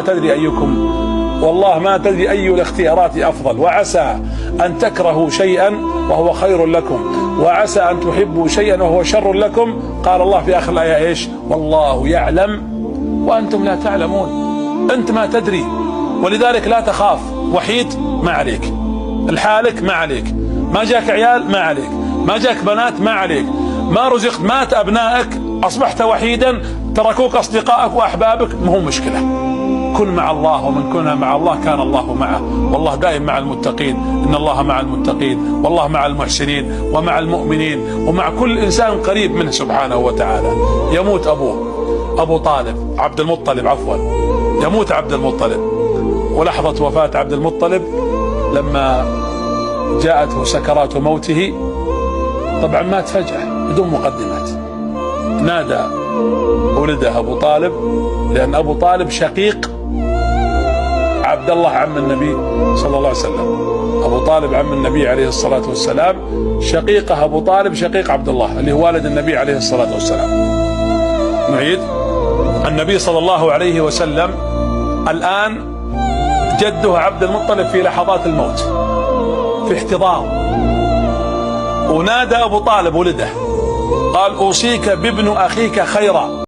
تدري أيكم، والله ما تدري أي الاختيارات أفضل، وعسى أن تكرهوا شيئا وهو خير لكم، وعسى أن تحبوا شيئا وهو شر لكم. قال الله في آخر الآية إيش؟ والله يعلم وأنتم لا تعلمون. أنت ما تدري، ولذلك لا تخاف. وحيد ما عليك، الحالك ما عليك، ما جاك عيال ما عليك، ما جاك بنات ما عليك، ما رزقت، مات أبنائك، أصبحت وحيدا، تركوك أصدقائك وأحبابك، ما هو مشكلة. كن مع الله، ومن كن مع الله كان الله معه، والله دائم مع المتقين. إن الله مع المتقين، والله مع المحسنين ومع المؤمنين ومع كل إنسان قريب منه سبحانه وتعالى. يموت أبوه أبو طالب، عبد المطلب عفوا، يموت عبد المطلب، ولحظة وفاة عبد المطلب لما جاءته سكرات موته، طبعا مات فجأة بدون مقدمات. نادى ولده أبو طالب، لأن أبو طالب شقيق عبد الله عم النبي صلى الله عليه وسلم. أبو طالب عم النبي عليه الصلاة والسلام، شقيقه أبو طالب شقيق عبد الله اللي هو والد النبي عليه الصلاة والسلام. نعيد، النبي صلى الله عليه وسلم الآن جده عبد المطلب في لحظات الموت في احتضار، ونادى أبو طالب ولده قال: أوصيك بابن أخيك خيرا.